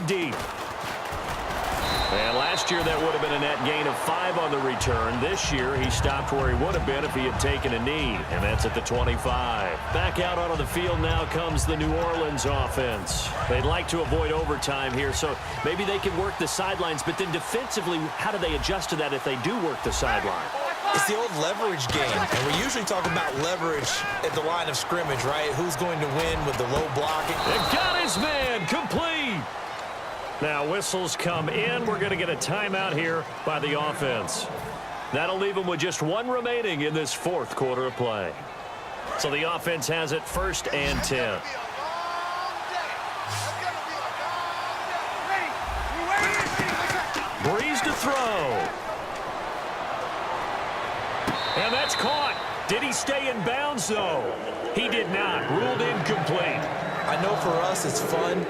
deep. And last year that would have been a net gain of 5 on the return. This year he stopped where he would have been if he had taken a knee, and that's at the 25. Back out onto the field now comes the New Orleans offense. They'd like to avoid overtime here, so maybe they can work the sidelines, but then defensively, how do they adjust to that if they do work the sideline? It's the old leverage game, and we usually talk about leverage at the line of scrimmage, right? Who's going to win with the low blocking? They got his man complete. Now whistles come in. We're going to get a timeout here by the offense. That'll leave them with just 1 remaining in this 4th quarter of play. So the offense has it 1st and 10. Breeze to throw. And that's caught. Did he stay in bounds, though? He did not. Ruled incomplete. I know for us it's fun,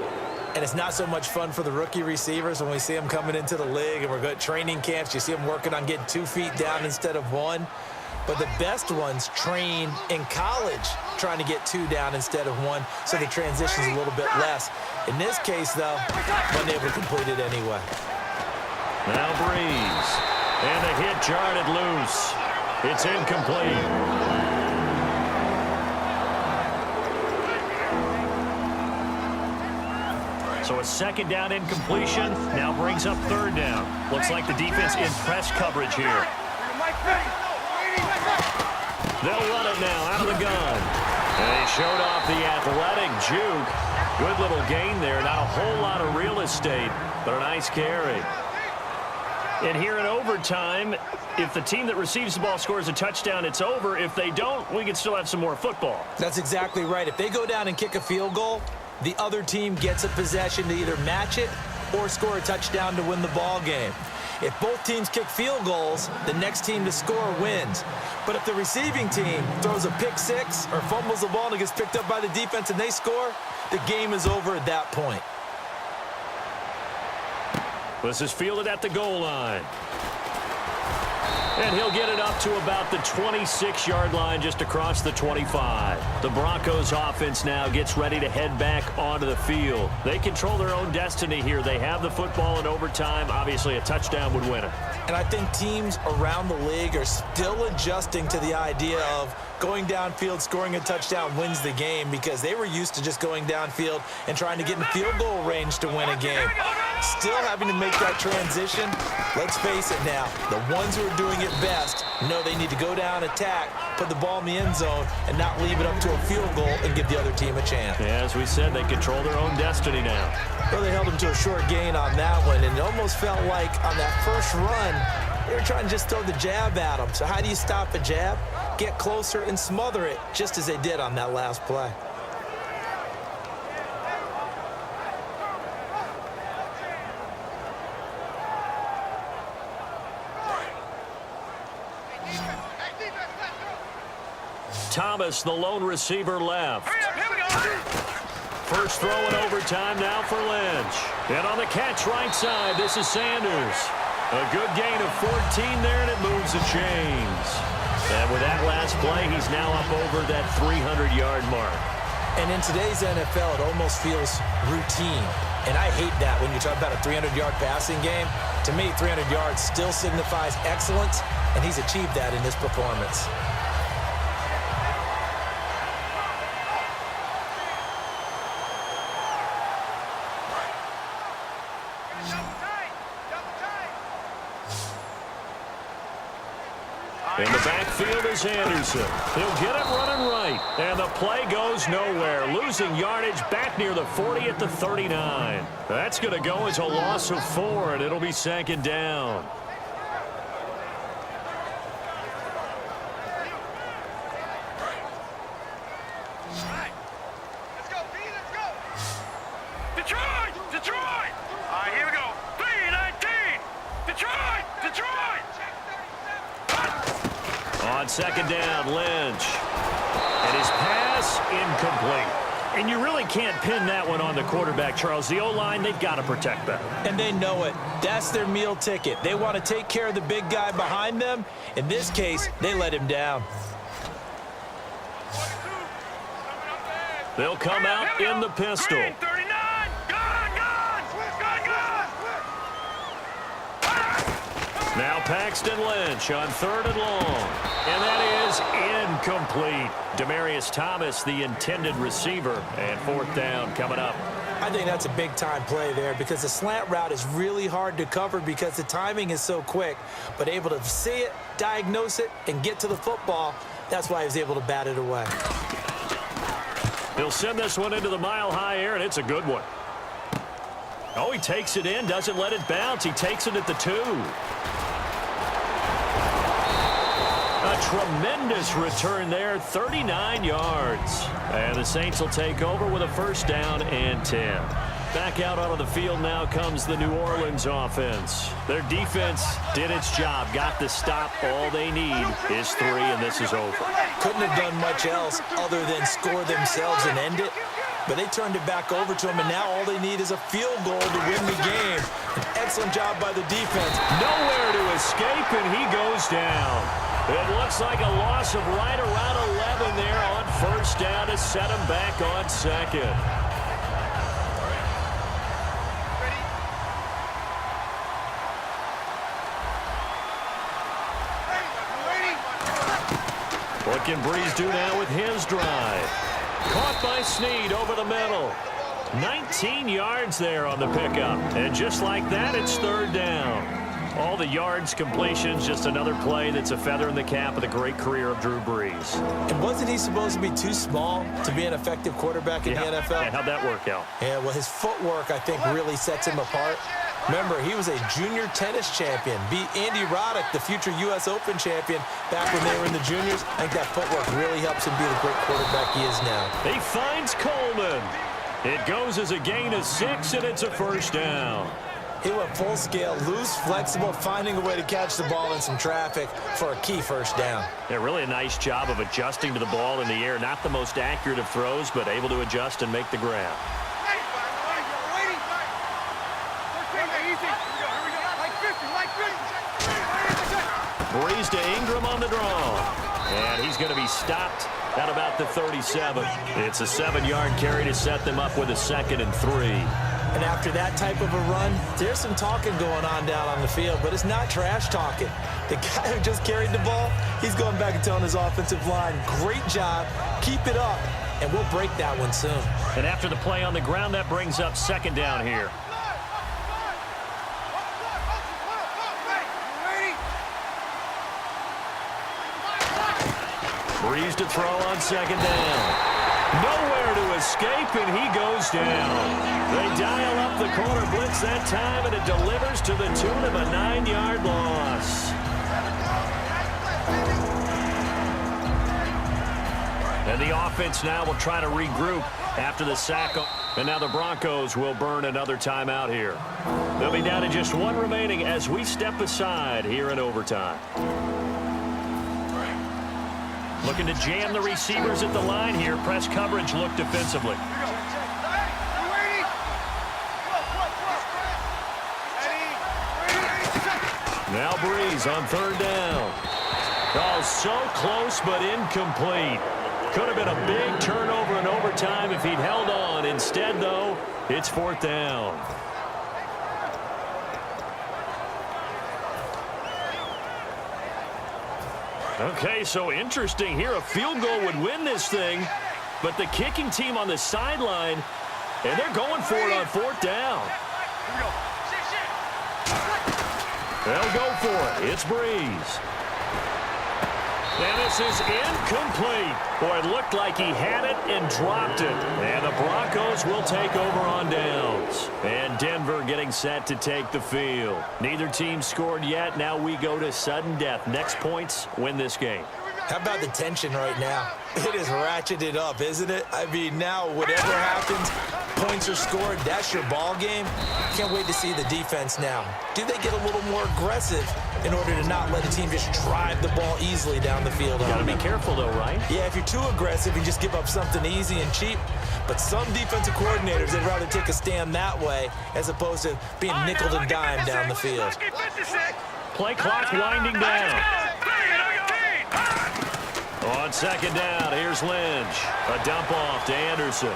and it's not so much fun for the rookie receivers when we see them coming into the league and we're good training camps. You see them working on getting 2 feet down instead of 1. But the best ones train in college trying to get 2 down instead of 1, so the transition's a little bit less. In this case, though, wasn't able to complete it anyway. Now Breeze. And the hit jarred it loose. It's incomplete. So a 2nd down incompletion now brings up 3rd down. Looks like the defense in press coverage here. They'll run it now out of the gun. And he showed off the athletic juke. Good little gain there. Not a whole lot of real estate, but a nice carry. And here in overtime, if the team that receives the ball scores a touchdown, it's over. If they don't, we can still have some more football. That's exactly right. If they go down and kick a field goal, the other team gets a possession to either match it or score a touchdown to win the ball game. If both teams kick field goals, the next team to score wins. But if the receiving team throws a pick 6 or fumbles the ball and it gets picked up by the defense and they score, the game is over at that point. This is fielded at the goal line. And he'll get it up to about the 26-yard line, just across the 25. The Broncos offense now gets ready to head back onto the field. They control their own destiny here. They have the football in overtime. Obviously, a touchdown would win it. And I think teams around the league are still adjusting to the idea of going downfield, scoring a touchdown wins the game, because they were used to just going downfield and trying to get in field goal range to win a game. Still having to make that transition. Let's face it now, the ones who are doing it best know they need to go down, attack, put the ball in the end zone, and not leave it up to a field goal and give the other team a chance. Yeah, as we said, they control their own destiny now. Well, they held them to a short gain on that one, and it almost felt like on that first run, they were trying to just throw the jab at them. So how do you stop a jab? Get closer and smother it, just as they did on that last play. Thomas, the lone receiver, left. First throw in overtime now for Lynch. And on the catch right side, this is Sanders. A good gain of 14 there, and it moves the chains. And with that last play, he's now up over that 300-yard mark. And in today's NFL, it almost feels routine. And I hate that when you talk about a 300-yard passing game. To me, 300 yards still signifies excellence, and he's achieved that in this performance. In the backfield is Anderson. He'll get it running right. And the play goes nowhere. Losing yardage back near the 40 at the 39. That's going to go as a loss of 4, and it'll be 2nd down. On 2nd down, Lynch. And his pass incomplete. And you really can't pin that one on the quarterback, Charles. The O-line, they've got to protect that. And they know it. That's their meal ticket. They want to take care of the big guy behind them. In this case, they let him down. They'll come out in the pistol. Now Paxton Lynch on 3rd and long. And that is incomplete. Demaryius Thomas, the intended receiver. And 4th down coming up. I think that's a big-time play there because the slant route is really hard to cover because the timing is so quick. But able to see it, diagnose it, and get to the football, that's why he was able to bat it away. He'll send this one into the mile-high air, and it's a good one. Oh, he takes it in, doesn't let it bounce. He takes it at the 2. A tremendous return there, 39 yards. And the Saints will take over with a 1st down and 10. Back out onto the field now comes the New Orleans offense. Their defense did its job, got the stop. All they need is 3, and this is over. Couldn't have done much else other than score themselves and end it. But they turned it back over to him, and now all they need is a field goal to win the game. An excellent job by the defense. Nowhere to escape, and he goes down. It looks like a loss of right around 11 there on 1st down to set him back on 2nd. What can Breeze do now with his drive? Caught by Snead over the middle. 19 yards there on the pickup. And just like that, it's 3rd down. All the yards, completions, just another play that's a feather in the cap of the great career of Drew Brees. And wasn't he supposed to be too small to be an effective quarterback in the NFL? Yeah, how'd that work out? Yeah, well, his footwork, I think, really sets him apart. Remember, he was a junior tennis champion. Beat Andy Roddick, the future U.S. Open champion, back when they were in the juniors. I think that footwork really helps him be the great quarterback he is now. He finds Coleman. It goes as a gain of 6, and it's a 1st down. He went full scale, loose, flexible, finding a way to catch the ball in some traffic for a key 1st down. Yeah, really a nice job of adjusting to the ball in the air. Not the most accurate of throws, but able to adjust and make the grab. Breeze to Ingram on the draw. And he's going to be stopped at about the 37. It's a 7-yard carry to set them up with a 2nd and 3. And after that type of a run, there's some talking going on down on the field, but it's not trash talking. The guy who just carried the ball, he's going back and telling his offensive line, great job, keep it up, and we'll break that one soon. And after the play on the ground, that brings up 2nd down here. Breeze to throw on 2nd down. Nowhere to escape, and he goes down. They dial up the corner blitz that time, and it delivers to the tune of a 9-yard loss. And the offense now will try to regroup after the sack. And now the Broncos will burn another timeout here. They'll be down to just 1 remaining as we step aside here in overtime. Looking to jam the receivers at the line here. Press coverage look defensively. Now Breeze on 3rd down. Oh, so close but incomplete. Could have been a big turnover in overtime if he'd held on. Instead, though, it's 4th down. Okay, so interesting here. A field goal would win this thing, but the kicking team on the sideline, and they're going for it on 4th down. They'll go for it. It's Breeze. And this is incomplete. Boy, it looked like he had it and dropped it. And the Broncos will take over on downs. And Denver getting set to take the field. Neither team scored yet. Now we go to sudden death. Next points win this game. How about the tension right now? It is ratcheted up, isn't it? I mean, now whatever happens, points are scored, that's your ball game. Can't wait to see the defense now. Do they get a little more aggressive in order to not let a team just drive the ball easily down the field? You got to be careful, though, right? Yeah, if you're too aggressive, you just give up something easy and cheap. But some defensive coordinators, they'd rather take a stand that way as opposed to being nickel and dime down the field. Play clock winding down. On 2nd down, here's Lynch. A dump off to Anderson.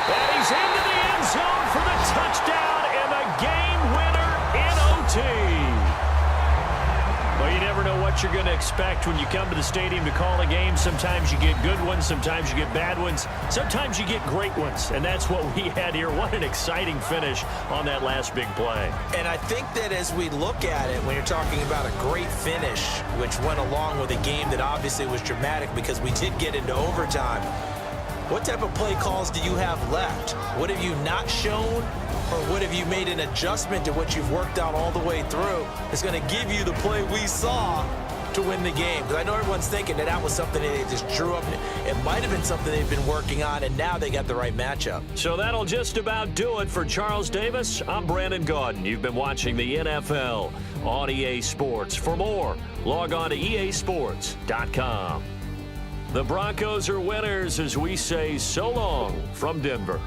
And he's into the end zone for the touchdown and the game winner in OT. what you're going to expect when you come to the stadium to call a game. Sometimes you get good ones. Sometimes you get bad ones. Sometimes you get great ones. And that's what we had here. What an exciting finish on that last big play. And I think that as we look at it, when you're talking about a great finish, which went along with a game that obviously was dramatic because we did get into overtime, what type of play calls do you have left? What have you not shown, or what have you made an adjustment to what you've worked out all the way through that's going to give you the play we saw to win the game? Because I know everyone's thinking that was something that they just drew up. It might have been something they've been working on, and now they got the right matchup. So that'll just about do it for Charles Davis. I'm Brandon Gaudin. You've been watching the NFL on EA Sports. For more, log on to easports.com. The Broncos are winners as we say so long from Denver.